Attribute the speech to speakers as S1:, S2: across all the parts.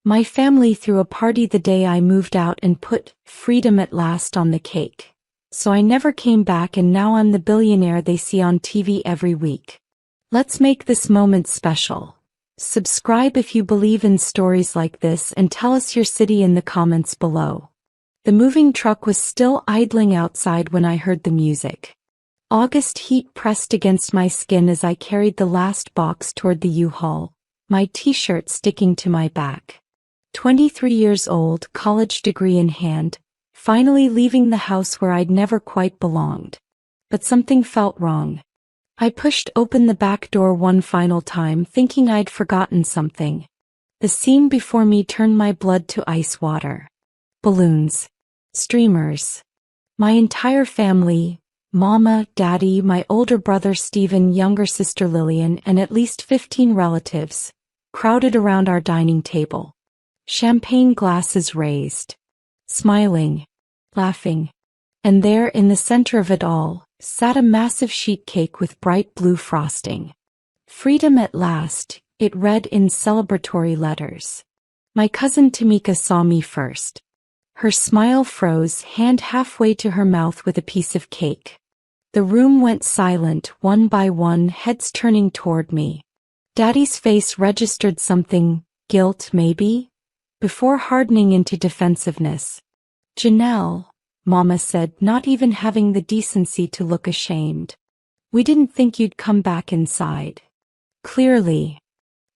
S1: My family threw a party the day I moved out and put "Freedom at Last" on the cake. So I never came back, and now I'm the billionaire they see on TV every week. Let's make this moment special. Subscribe if you believe in stories like this, and tell us your city in the comments below. The moving truck was still idling outside when I heard the music. August heat pressed against my skin as I carried the last box toward the U-Haul, my t-shirt sticking to my back. 23 years old, college degree in hand, finally leaving the house where I'd never quite belonged. But something felt wrong. I pushed open the back door one final time, thinking I'd forgotten something. The scene before me turned my blood to ice water. Balloons. Streamers. My entire family, Mama, Daddy, my older brother Stephen, younger sister Lillian, and at least 15 relatives, crowded around our dining table. Champagne glasses raised. Smiling. Laughing. And there, in the center of it all, sat a massive sheet cake with bright blue frosting. "Freedom at last," it read in celebratory letters. My cousin Tamika saw me first. Her smile froze, hand halfway to her mouth with a piece of cake. The room went silent, one by one, heads turning toward me. Daddy's face registered something, guilt maybe, before hardening into defensiveness. "Janelle," Mama said, not even having the decency to look ashamed. "We didn't think you'd come back inside." Clearly.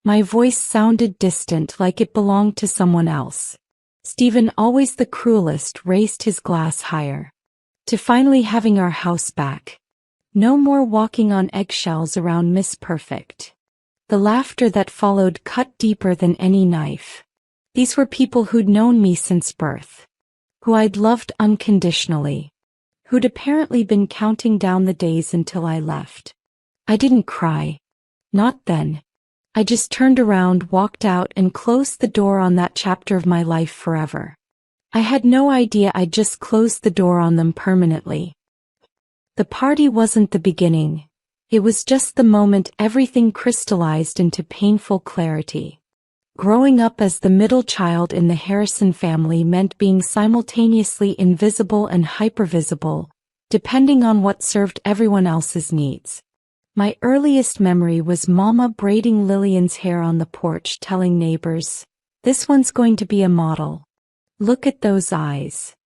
S1: My voice sounded distant, like it belonged to someone else. Stephen, always the cruelest, raised his glass higher. "To finally having our house back. No more walking on eggshells around Miss Perfect." The laughter that followed cut deeper than any knife. These were people who'd known me since birth. Who I'd loved unconditionally. Who'd apparently been counting down the days until I left. I didn't cry. Not then. I just turned around, walked out, and closed the door on that chapter of my life forever. I had no idea I'd just closed the door on them permanently. The party wasn't the beginning. It was just the moment everything crystallized into painful clarity. Growing up as the middle child in the Harrison family meant being simultaneously invisible and hypervisible, depending on what served everyone else's needs. My earliest memory was Mama braiding Lillian's hair on the porch, telling neighbors, "This one's going to be a model. Look at those eyes."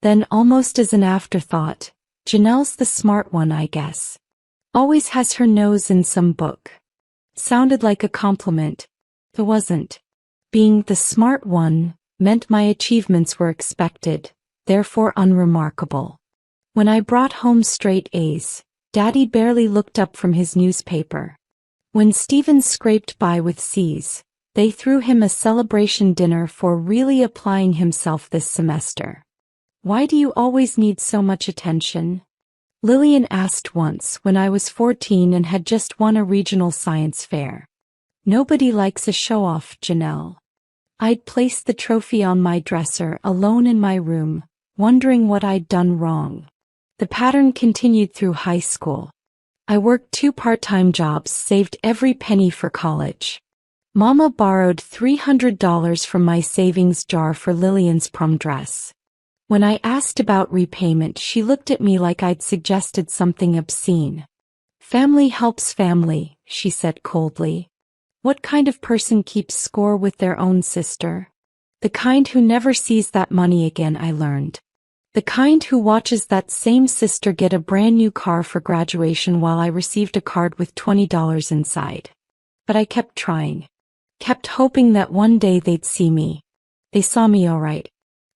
S1: Then, almost as an afterthought, "Janelle's the smart one, I guess. Always has her nose in some book." Sounded like a compliment. It wasn't. Being the smart one meant my achievements were expected, therefore unremarkable. When I brought home straight A's, Daddy barely looked up from his newspaper. When Stephen scraped by with C's, they threw him a celebration dinner for really applying himself this semester. "Why do you always need so much attention?" Lillian asked once when I was 14 and had just won a regional science fair. "Nobody likes a show-off, Janelle." I'd placed the trophy on my dresser, alone in my room, wondering what I'd done wrong. The pattern continued through high school. I worked 2 part-time jobs, saved every penny for college. Mama borrowed $300 from my savings jar for Lillian's prom dress. When I asked about repayment, she looked at me like I'd suggested something obscene. "Family helps family," she said coldly. "What kind of person keeps score with their own sister?" The kind who never sees that money again, I learned. The kind who watches that same sister get a brand new car for graduation while I received a card with $20 inside. But I kept trying. Kept hoping that one day they'd see me. They saw me all right.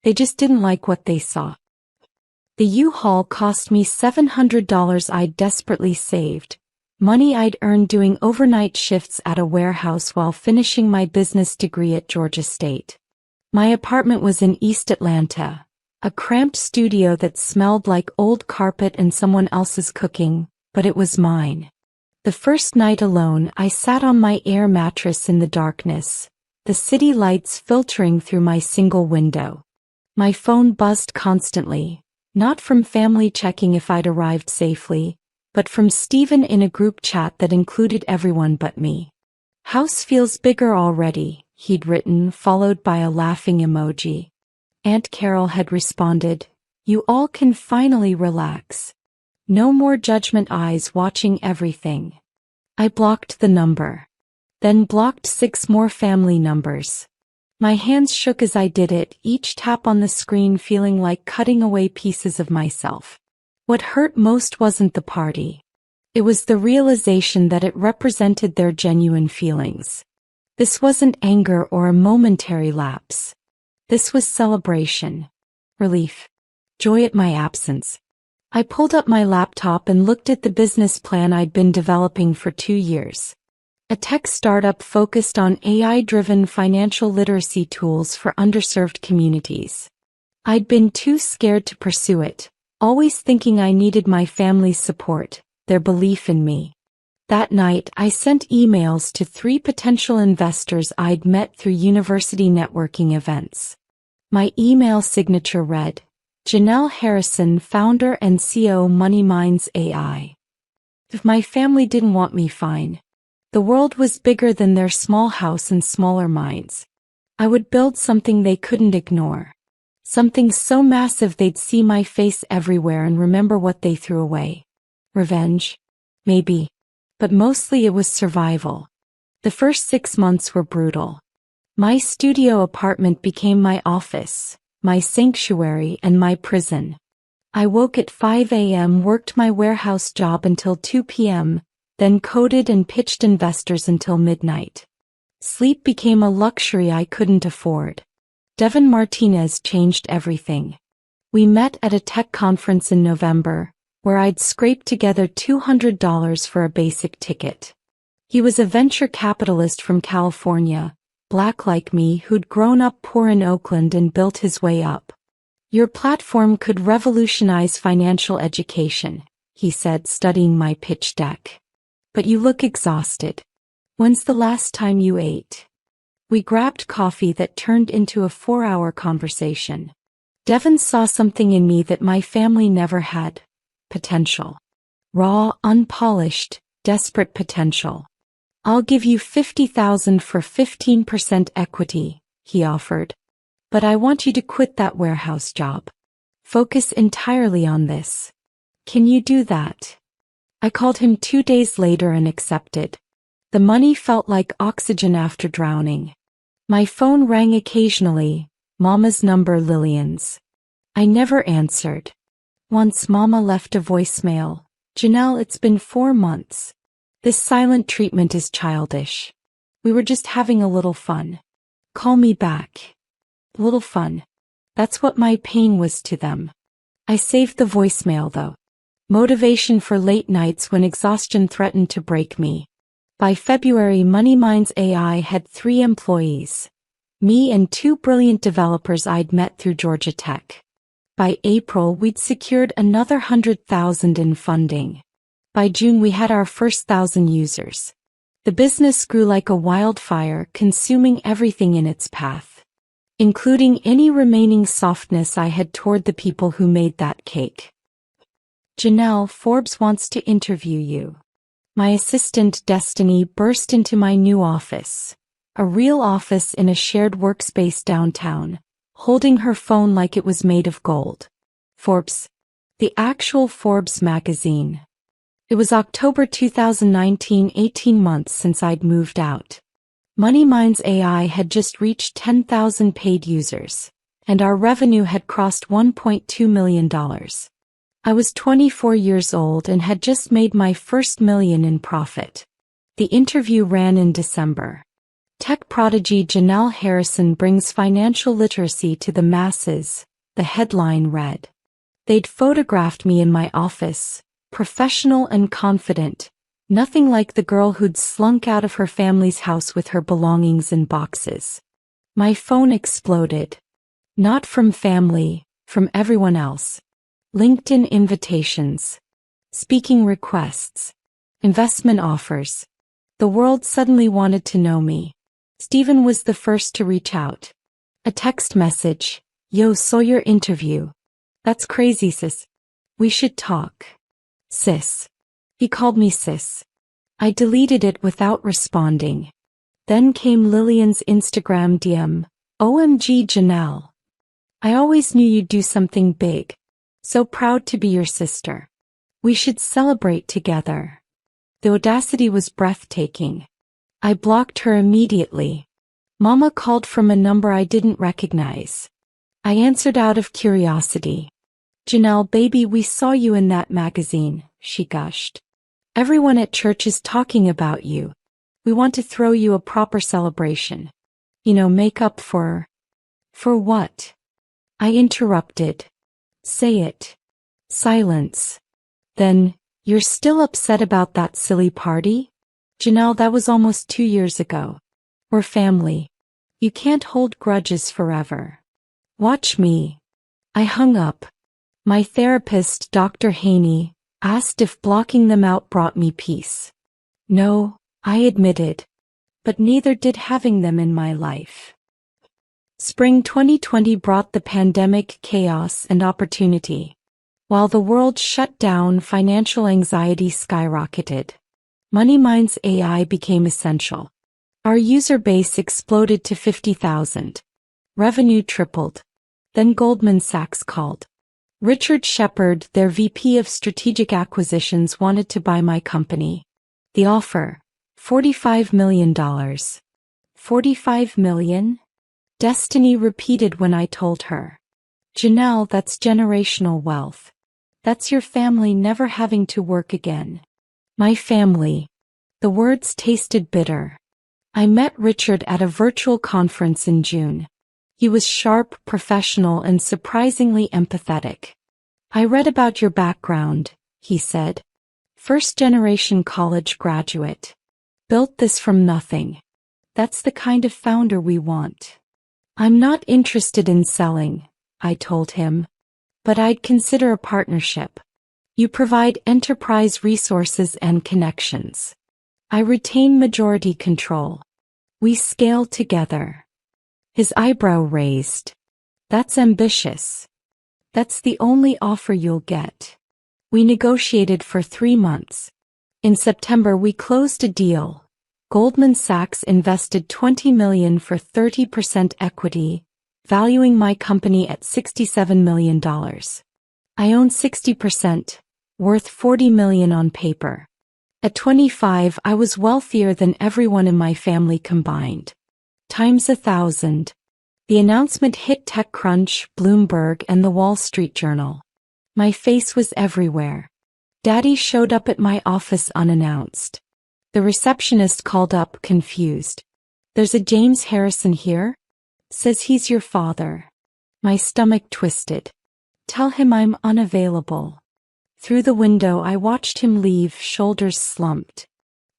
S1: They just didn't like what they saw. The U-Haul cost me $700 I'd desperately saved. Money I'd earned doing overnight shifts at a warehouse while finishing my business degree at Georgia State. My apartment was in East Atlanta, a cramped studio that smelled like old carpet and someone else's cooking, but it was mine. The first night alone, I sat on my air mattress in the darkness, the city lights filtering through my single window. My phone buzzed constantly, not from family checking if I'd arrived safely, but from Stephen in a group chat that included everyone but me. "House feels bigger already," he'd written, followed by a laughing emoji. Aunt Carol had responded, "You all can finally relax. No more judgment eyes watching everything." I blocked the number. Then blocked 6 more family numbers. My hands shook as I did it, each tap on the screen feeling like cutting away pieces of myself. What hurt most wasn't the party. It was the realization that it represented their genuine feelings. This wasn't anger or a momentary lapse. This was celebration, relief, joy at my absence. I pulled up my laptop and looked at the business plan I'd been developing for 2 years. A tech startup focused on AI-driven financial literacy tools for underserved communities. I'd been too scared to pursue it, always thinking I needed my family's support, their belief in me. That night, I sent emails to 3 potential investors I'd met through university networking events. My email signature read, Janelle Harrison, founder and CEO MoneyMinds AI. If my family didn't want me, fine. The world was bigger than their small house and smaller minds. I would build something they couldn't ignore. Something so massive they'd see my face everywhere and remember what they threw away. Revenge? Maybe. But mostly it was survival. The first 6 months were brutal. My studio apartment became my office, my sanctuary, and my prison. I woke at 5 a.m., worked my warehouse job until 2 p.m., then coded and pitched investors until midnight. Sleep became a luxury I couldn't afford. Devin Martinez changed everything. We met at a tech conference in November, where I'd scraped together $200 for a basic ticket. He was a venture capitalist from California, Black like me, who'd grown up poor in Oakland and built his way up. "Your platform could revolutionize financial education," he said, studying my pitch deck. "But you look exhausted. When's the last time you ate?" We grabbed coffee that turned into a 4-hour conversation. Devin saw something in me that my family never had. Potential. Raw, unpolished, desperate potential. "I'll give you $50,000 for 15% equity," he offered. "But I want you to quit that warehouse job. Focus entirely on this. Can you do that?" I called him 2 days later and accepted. The money felt like oxygen after drowning. My phone rang occasionally, Mama's number, Lillian's. I never answered. Once Mama left a voicemail, "Janelle, it's been 4 months. This silent treatment is childish. We were just having a little fun. Call me back." Little fun. That's what my pain was to them. I saved the voicemail though. Motivation for late nights when exhaustion threatened to break me. By February, MoneyMinds AI had 3 employees. Me and 2 brilliant developers I'd met through Georgia Tech. By April, we'd secured another $100,000 in funding. By June, we had our first 1,000 users. The business grew like a wildfire, consuming everything in its path, including any remaining softness I had toward the people who made that cake. "Janelle, Forbes wants to interview you." My assistant, Destiny, burst into my new office, a real office in a shared workspace downtown, holding her phone like it was made of gold. Forbes. The actual Forbes magazine. It was October 2019, 18 months since I'd moved out. MoneyMinds AI had just reached 10,000 paid users, and our revenue had crossed $1.2 million. I was 24 years old and had just made my first million in profit. The interview ran in December. Tech prodigy Janelle Harrison brings financial literacy to the masses, the headline read. They'd photographed me in my office, professional and confident, nothing like the girl who'd slunk out of her family's house with her belongings in boxes. My phone exploded. Not from family, from everyone else. LinkedIn invitations, speaking requests, investment offers. The world suddenly wanted to know me. Steven was the first to reach out. A text message, "Yo, saw your interview. That's crazy, sis. We should talk." Sis. He called me sis. I deleted it without responding. Then came Lillian's Instagram DM. OMG Janelle. I always knew you'd do something big. So proud to be your sister. We should celebrate together. The audacity was breathtaking. I blocked her immediately. Mama called from a number I didn't recognize. I answered out of curiosity. Janelle, baby, we saw you in that magazine, she gushed. Everyone at church is talking about you. We want to throw you a proper celebration. Make up for... For what? I interrupted. Say it. Silence. Then, you're still upset about that silly party? Janelle, that was almost 2 years ago. We're family. You can't hold grudges forever. Watch me. I hung up. My therapist, Dr. Haney, asked if blocking them out brought me peace. No, I admitted. But neither did having them in my life. Spring 2020 brought the pandemic, chaos, and opportunity. While the world shut down, financial anxiety skyrocketed. MoneyMind's AI became essential. Our user base exploded to 50,000. Revenue tripled. Then Goldman Sachs called. Richard Shepard, their VP of Strategic Acquisitions, wanted to buy my company. The offer, $45 million. $45 million? Destiny repeated when I told her. Janelle, that's generational wealth. That's your family never having to work again. My family. The words tasted bitter. I met Richard at a virtual conference in June. He was sharp, professional, and surprisingly empathetic. I read about your background, he said. First-generation college graduate. Built this from nothing. That's the kind of founder we want. I'm not interested in selling, I told him. But I'd consider a partnership. You provide enterprise resources and connections. I retain majority control. We scale together. His eyebrow raised. That's ambitious. That's the only offer you'll get. We negotiated for 3 months. In September we closed a deal. Goldman Sachs invested $20 million for 30% equity, valuing my company at $67 million. I own 60%, worth $40 million on paper. At 25, I was wealthier than everyone in my family combined. Times 1,000. The announcement hit TechCrunch, Bloomberg, and the Wall Street Journal. My face was everywhere. Daddy showed up at my office unannounced. The receptionist called up, confused. There's a James Harrison here? Says he's your father. My stomach twisted. Tell him I'm unavailable. Through the window I watched him leave, shoulders slumped.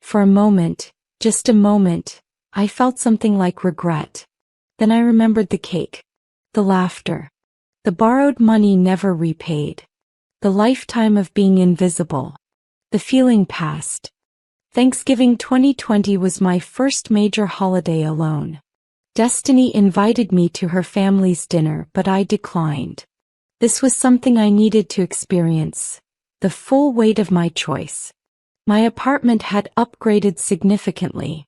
S1: For a moment, just a moment, I felt something like regret. Then I remembered the cake. The laughter. The borrowed money never repaid. The lifetime of being invisible. The feeling passed. Thanksgiving 2020 was my first major holiday alone. Destiny invited me to her family's dinner, but I declined. This was something I needed to experience. The full weight of my choice. My apartment had upgraded significantly.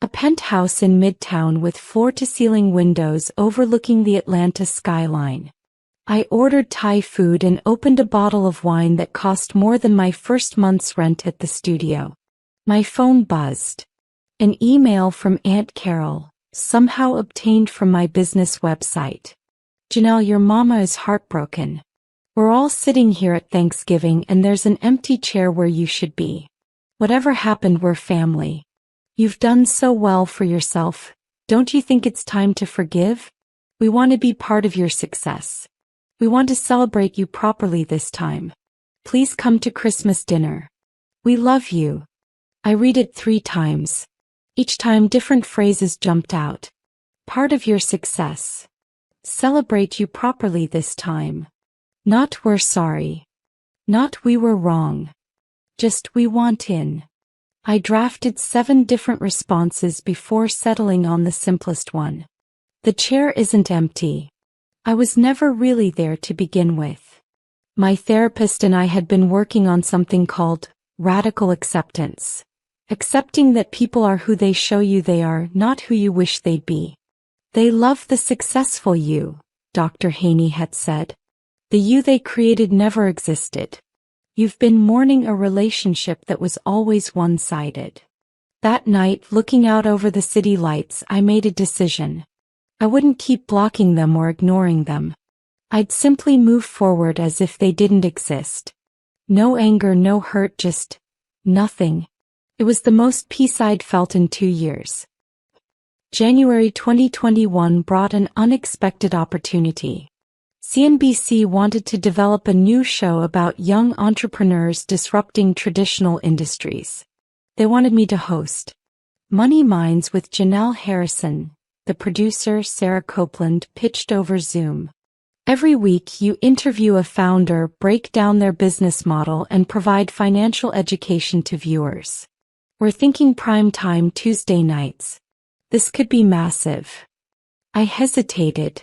S1: A penthouse in Midtown with floor-to-ceiling windows overlooking the Atlanta skyline. I ordered Thai food and opened a bottle of wine that cost more than my first month's rent at the studio. My phone buzzed. An email from Aunt Carol, somehow obtained from my business website. Janelle, your mama is heartbroken. We're all sitting here at Thanksgiving and there's an empty chair where you should be. Whatever happened, we're family. You've done so well for yourself. Don't you think it's time to forgive? We want to be part of your success. We want to celebrate you properly this time. Please come to Christmas dinner. We love you. I read it 3 times. Each time different phrases jumped out. Part of your success. Celebrate you properly this time. Not we're sorry. Not we were wrong. Just we want in. I drafted 7 different responses before settling on the simplest one. The chair isn't empty. I was never really there to begin with. My therapist and I had been working on something called radical acceptance. Accepting that people are who they show you they are, not who you wish they'd be. They love the successful you, Dr. Haney had said. The you they created never existed. You've been mourning a relationship that was always one-sided. That night, looking out over the city lights, I made a decision. I wouldn't keep blocking them or ignoring them. I'd simply move forward as if they didn't exist. No anger, no hurt, just nothing. It was the most peace I'd felt in 2 years. January 2021 brought an unexpected opportunity. CNBC wanted to develop a new show about young entrepreneurs disrupting traditional industries. They wanted me to host Money Minds with Janelle Harrison. The producer, Sarah Copeland, pitched over Zoom. Every week you interview a founder, break down their business model, and provide financial education to viewers. We're thinking prime time Tuesday nights. This could be massive. I hesitated.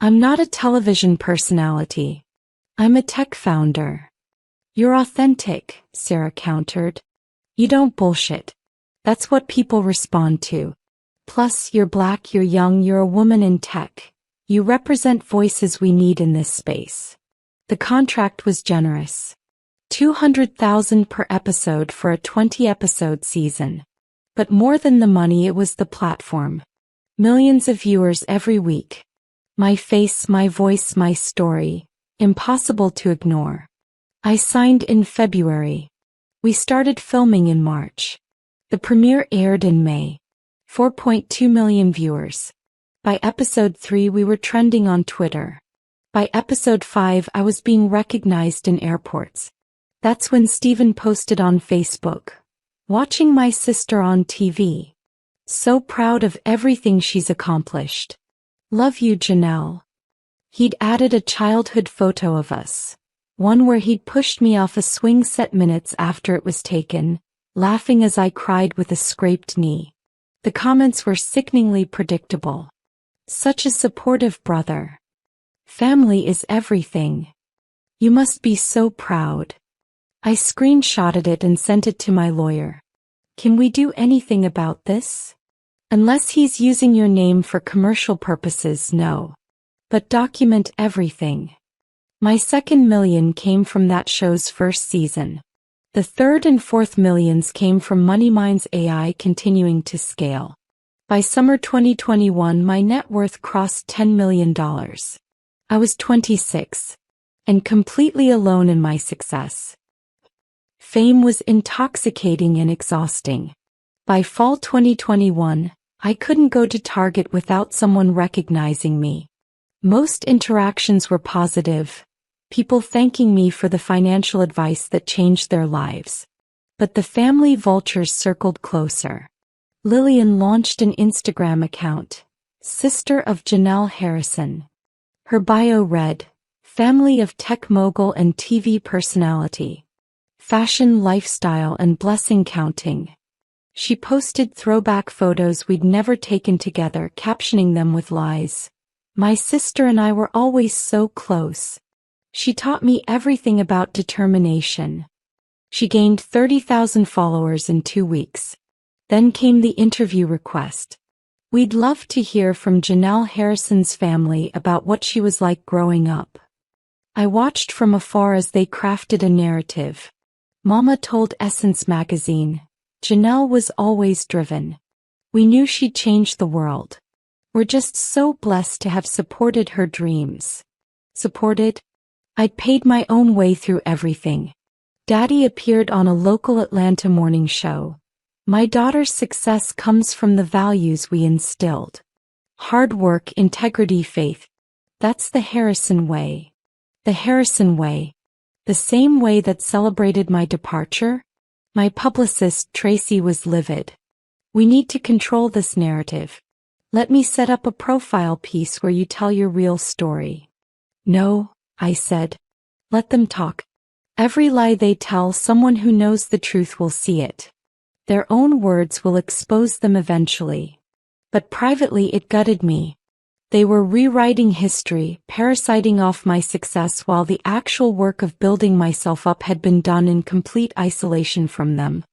S1: I'm not a television personality. I'm a tech founder. You're authentic, Sarah countered. You don't bullshit. That's what people respond to. Plus, you're black, you're young, you're a woman in tech. You represent voices we need in this space. The contract was generous. $200,000 per episode for a 20-episode season. But more than the money, it was the platform. Millions of viewers every week. My face, my voice, my story. Impossible to ignore. I signed in February. We started filming in March. The premiere aired in May. 4.2 million viewers. By episode 3 we were trending on Twitter. By episode 5 I was being recognized in airports. That's when Steven posted on Facebook. Watching my sister on TV. So proud of everything she's accomplished. Love you, Janelle. He'd added a childhood photo of us. One where he'd pushed me off a swing set minutes after it was taken, laughing as I cried with a scraped knee. The comments were sickeningly predictable. Such a supportive brother. Family is everything. You must be so proud. I screenshotted it and sent it to my lawyer. Can we do anything about this? Unless he's using your name for commercial purposes, no. But document everything. My second million came from that show's first season. The third and fourth millions came from MoneyMinds AI continuing to scale. By summer 2021, my net worth crossed $10 million. I was 26. And completely alone in my success. Fame was intoxicating and exhausting. By fall 2021, I couldn't go to Target without someone recognizing me. Most interactions were positive. People thanking me for the financial advice that changed their lives. But the family vultures circled closer. Lillian launched an Instagram account, Sister of Janelle Harrison. Her bio read, Family of tech mogul and TV personality. Fashion, lifestyle, and blessing counting. She posted throwback photos we'd never taken together, captioning them with lies. My sister and I were always so close. She taught me everything about determination. She gained 30,000 followers in 2 weeks. Then came the interview request. We'd love to hear from Janelle Harrison's family about what she was like growing up. I watched from afar as they crafted a narrative. Mama told Essence magazine, Janelle was always driven. We knew she'd change the world. We're just so blessed to have supported her dreams. Supported? I'd paid my own way through everything. Daddy appeared on a local Atlanta morning show. My daughter's success comes from the values we instilled. Hard work, integrity, faith. That's the Harrison way. The Harrison way. The same way that celebrated my departure? My publicist, Tracy, was livid. We need to control this narrative. Let me set up a profile piece where you tell your real story. No, I said. Let them talk. Every lie they tell, someone who knows the truth will see it. Their own words will expose them eventually. But privately it gutted me. They were rewriting history, parasiting off my success while the actual work of building myself up had been done in complete isolation from them.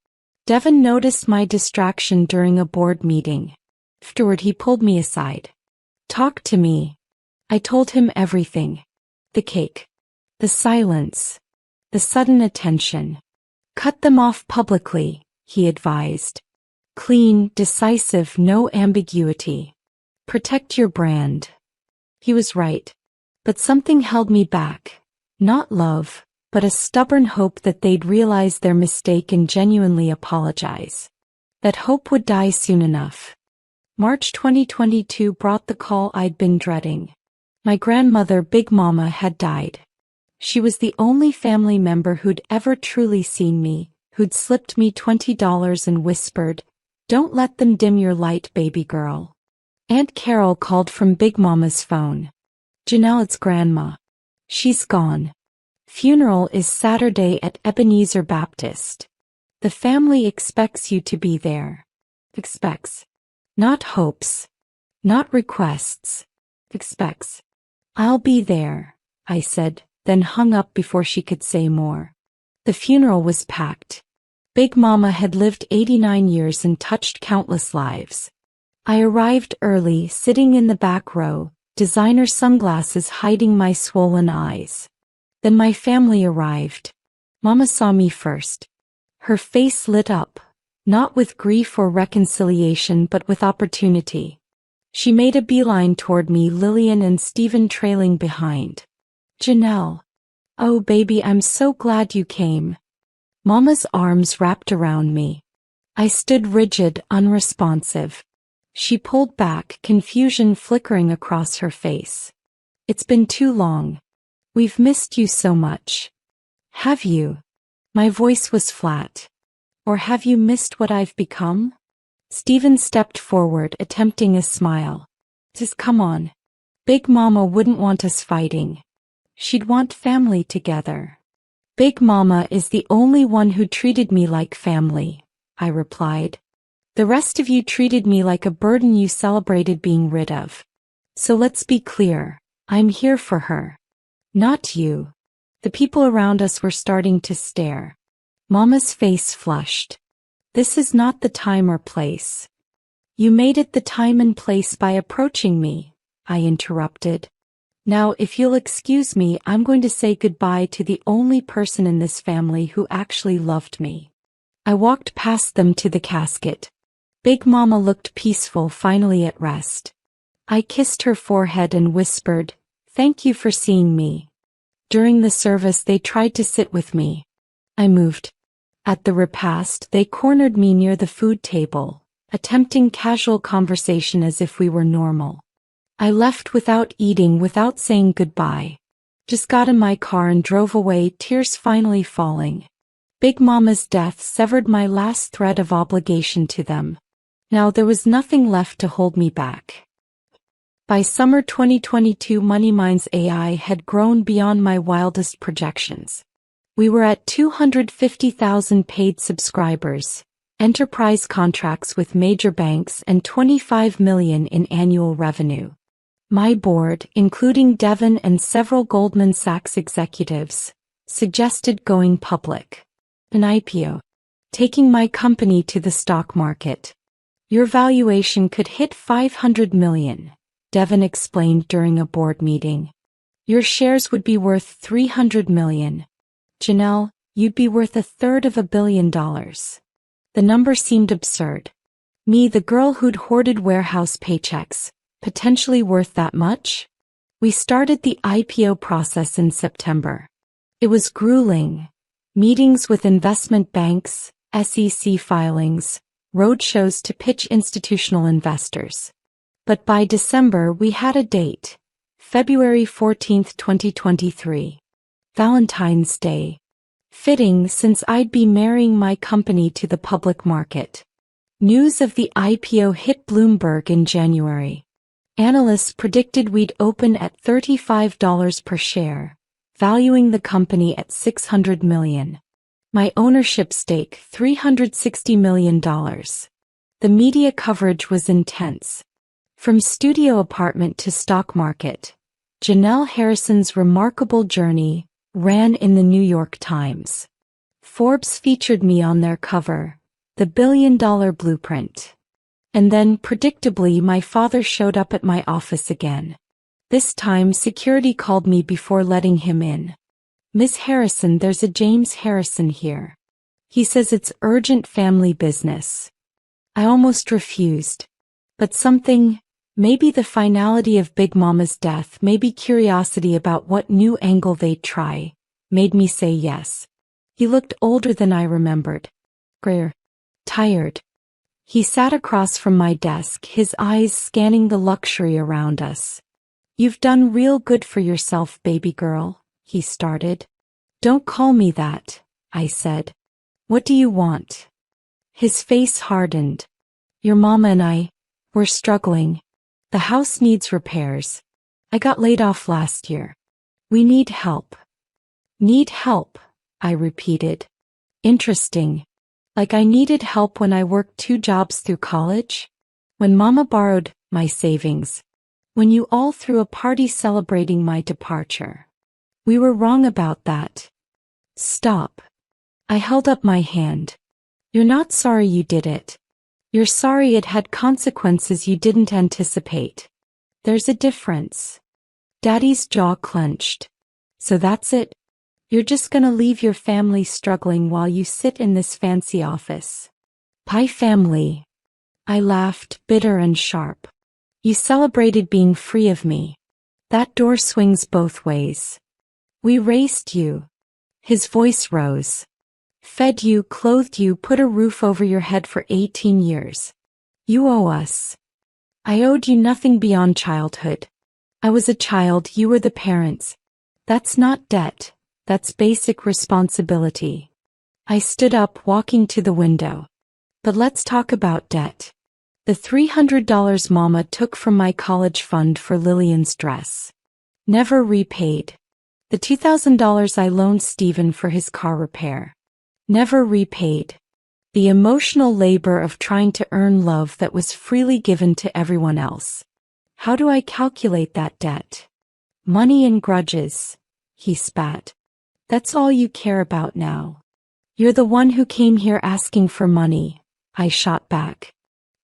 S1: Devin noticed my distraction during a board meeting. Afterward, he pulled me aside. Talk to me. I told him everything. The cake. The silence. The sudden attention. Cut them off publicly, he advised. Clean, decisive, no ambiguity. Protect your brand. He was right. But something held me back. Not love, but a stubborn hope that they'd realize their mistake and genuinely apologize. That hope would die soon enough. March 2022 brought the call I'd been dreading. My grandmother, Big Mama, had died. She was the only family member who'd ever truly seen me, who'd slipped me $20 and whispered, "Don't let them dim your light, baby girl." Aunt Carol called from Big Mama's phone. "Janelle, it's Grandma. She's gone. Funeral is Saturday at Ebenezer Baptist. The family expects you to be there." Expects. Not hopes. Not requests. Expects. "I'll be there," I said, then hung up before she could say more. The funeral was packed. Big Mama had lived 89 years and touched countless lives. I arrived early, sitting in the back row, designer sunglasses hiding my swollen eyes. Then my family arrived. Mama saw me first. Her face lit up, not with grief or reconciliation but with opportunity. She made a beeline toward me, Lillian and Stephen trailing behind. "Janelle. Oh baby, I'm so glad you came." Mama's arms wrapped around me. I stood rigid, unresponsive. She pulled back, confusion flickering across her face. "It's been too long. We've missed you so much." "Have you?" My voice was flat. "Or have you missed what I've become?" Stephen stepped forward, attempting a smile. "Just come on. Big Mama wouldn't want us fighting. She'd want family together." "Big Mama is the only one who treated me like family," I replied. "The rest of you treated me like a burden you celebrated being rid of. So let's be clear, I'm here for her. Not you." The people around us were starting to stare. Mama's face flushed. "This is not the time or place." "You made it the time and place by approaching me," I interrupted. "Now, if you'll excuse me, I'm going to say goodbye to the only person in this family who actually loved me." I walked past them to the casket. Big Mama looked peaceful, finally at rest. I kissed her forehead and whispered, "Thank you for seeing me." During the service, they tried to sit with me. I moved. At the repast, they cornered me near the food table, attempting casual conversation as if we were normal. I left without eating, without saying goodbye. Just got in my car and drove away, tears finally falling. Big Mama's death severed my last thread of obligation to them. Now there was nothing left to hold me back. By summer 2022, MoneyMind's AI had grown beyond my wildest projections. We were at 250,000 paid subscribers, enterprise contracts with major banks, and $25 million in annual revenue. My board, including Devin and several Goldman Sachs executives, suggested going public. An IPO. Taking my company to the stock market. "Your valuation could hit $500 million, Devin explained during a board meeting. "Your shares would be worth $300 million. Janelle, you'd be worth $250 million. The number seemed absurd. Me, the girl who'd hoarded warehouse paychecks, potentially worth that much? We started the IPO process in September. It was grueling. Meetings with investment banks, SEC filings, roadshows to pitch institutional investors. But by December we had a date. February 14, 2023. Valentine's Day. Fitting, since I'd be marrying my company to the public market. News of the IPO hit Bloomberg in January. Analysts predicted we'd open at $35 per share, valuing the company at $600 million. My ownership stake, $360 million. The media coverage was intense. From studio apartment to stock market, Janelle Harrison's remarkable journey ran in the New York Times. Forbes featured me on their cover, The $1 billion blueprint. And then, predictably, my father showed up at my office again. This time, security called me before letting him in. "Miss Harrison, there's a James Harrison here. He says it's urgent family business." I almost refused. But something, maybe the finality of Big Mama's death, maybe curiosity about what new angle they'd try, made me say yes. He looked older than I remembered. Grey. Tired. He sat across from my desk, his eyes scanning the luxury around us. "You've done real good for yourself, baby girl," he started. "Don't call me that," I said. "What do you want?" His face hardened. "Your mama and we're struggling. The house needs repairs. I got laid off last year. We need help." "Need help," I repeated. Interesting. Like I needed help when I worked 2 jobs through college? When Mama borrowed my savings? When you all threw a party celebrating my departure? We were wrong about that. Stop. I held up my hand. You're not sorry you did it. You're sorry it had consequences you didn't anticipate. There's a difference. Daddy's jaw clenched. So that's it? You're just gonna leave your family struggling while you sit in this fancy office? Pie family. I laughed, bitter and sharp. You celebrated being free of me. That door swings both ways. We raised you. His voice rose. Fed you, clothed you, put a roof over your head for 18 years. You owe us. I owed you nothing beyond childhood. I was a child, you were the parents. That's not debt. That's basic responsibility. I stood up, walking to the window. But let's talk about debt. The $300 Mama took from my college fund for Lillian's dress. Never repaid. The $2,000 I loaned Stephen for his car repair. Never repaid. The emotional labor of trying to earn love that was freely given to everyone else. How do I calculate that debt? Money and grudges. He spat. That's all you care about now. You're the one who came here asking for money, I shot back.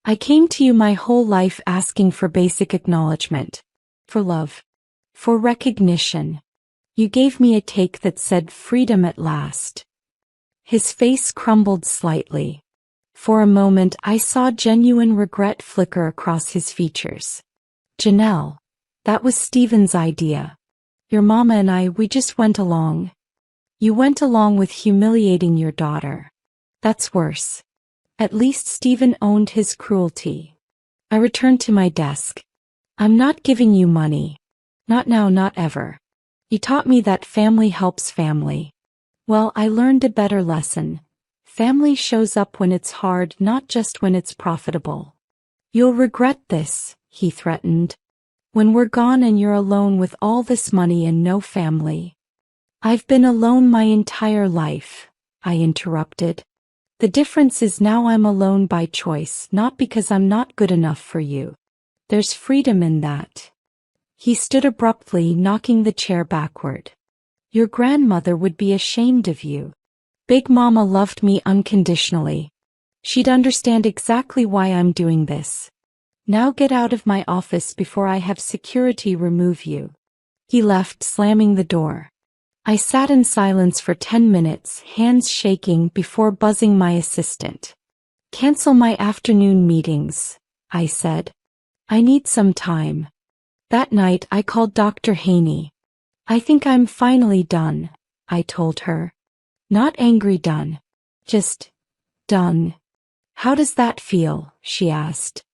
S1: I came to you my whole life asking for basic acknowledgement. For love. For recognition. You gave me a take that said freedom at last. His face crumbled slightly. For a moment I saw genuine regret flicker across his features. Janelle. That was Stephen's idea. Your mama and we just went along. You went along with humiliating your daughter. That's worse. At least Stephen owned his cruelty. I returned to my desk. I'm not giving you money. Not now, not ever. You taught me that family helps family. Well, I learned a better lesson. Family shows up when it's hard, not just when it's profitable. You'll regret this, he threatened. When we're gone and you're alone with all this money and no family. I've been alone my entire life, I interrupted. The difference is now I'm alone by choice, not because I'm not good enough for you. There's freedom in that. He stood abruptly, knocking the chair backward. Your grandmother would be ashamed of you. Big Mama loved me unconditionally. She'd understand exactly why I'm doing this. Now get out of my office before I have security remove you. He left, slamming the door. I sat in silence for 10 minutes, hands shaking, before buzzing my assistant. Cancel my afternoon meetings, I said. I need some time. That night I called Dr. Haney. I think I'm finally done, I told her. Not angry done. Just done. How does that feel? She asked.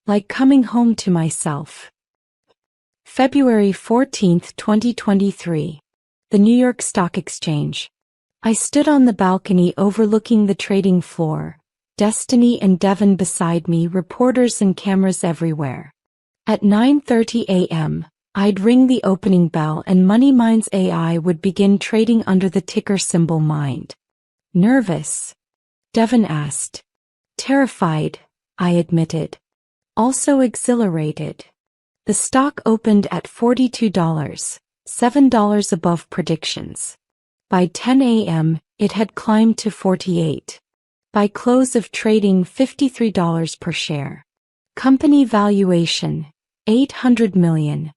S1: Like coming home to myself. February 14, 2023. The New York Stock Exchange. I stood on the balcony overlooking the trading floor, Destiny and Devon beside me, reporters and cameras everywhere. At 9:30 a.m., I'd ring the opening bell and MoneyMind's AI would begin trading under the ticker symbol MIND. Nervous? Devon asked. Terrified, I admitted. Also exhilarated. The stock opened at $42. $7 above predictions. By 10 a.m., it had climbed to 48. By close of trading $53 per share. Company valuation, $800 million.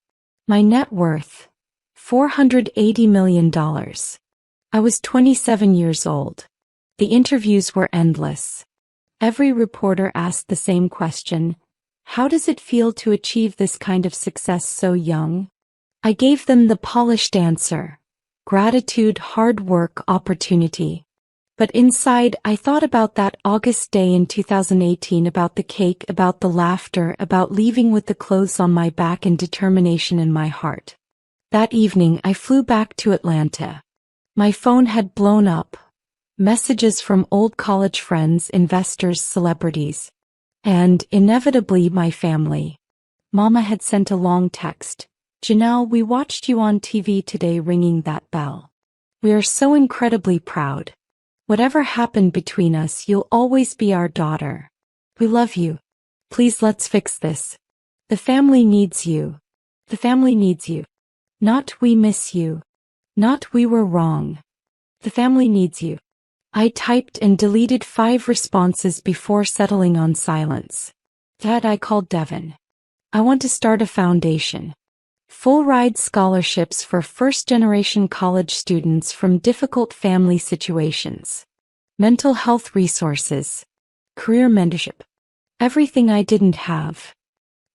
S1: My net worth, $480 million. I was 27 years old. The interviews were endless. Every reporter asked the same question: how does it feel to achieve this kind of success so young? I gave them the polished answer: gratitude, hard work, opportunity. But inside, I thought about that August day in 2018, about the cake, about the laughter, about leaving with the clothes on my back and determination in my heart. That evening, I flew back to Atlanta. My phone had blown up. Messages from old college friends, investors, celebrities. And, inevitably, my family. Mama had sent a long text. "Janelle, we watched you on TV today ringing that bell. We are so incredibly proud. Whatever happened between us, you'll always be our daughter. We love you. Please, let's fix this. The family needs you. The family needs you. Not we miss you. Not we were wrong. The family needs you." I typed and deleted 5 responses before settling on silence. Dad, I called Devin. I want to start a foundation. Full-ride scholarships for first-generation college students from difficult family situations. Mental health resources. Career mentorship. Everything I didn't have.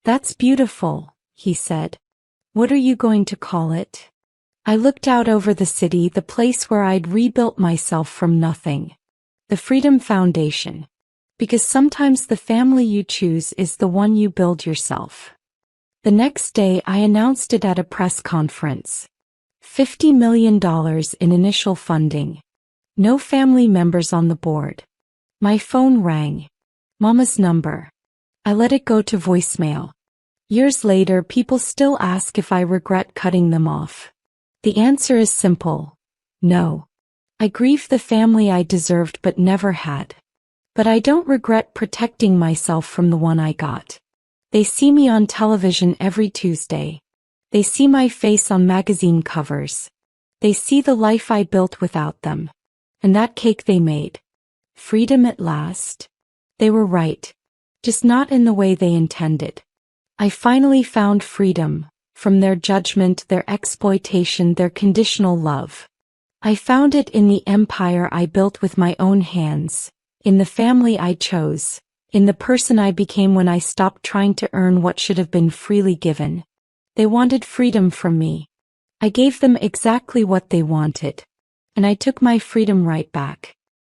S1: "That's beautiful," he said. "What are you going to call it?" I looked out over the city, the place where I'd rebuilt myself from nothing. The Freedom Foundation. Because sometimes the family you choose is the one you build yourself. The next day, I announced it at a press conference. $50 million in initial funding. No family members on the board. My phone rang. Mama's number. I let it go to voicemail. Years later, people still ask if I regret cutting them off. The answer is simple: no. I grieve the family I deserved but never had. But I don't regret protecting myself from the one I got. They see me on television every Tuesday. They see my face on magazine covers. They see the life I built without them. And that cake they made. Freedom at last. They were right. Just not in the way they intended. I finally found freedom, from their judgment, their exploitation, their conditional love. I found it in the empire I built with my own hands, in the family I chose, in the person I became when I stopped trying to earn what should have been freely given. They wanted freedom from me. I gave them exactly what they wanted. And I took my freedom right back.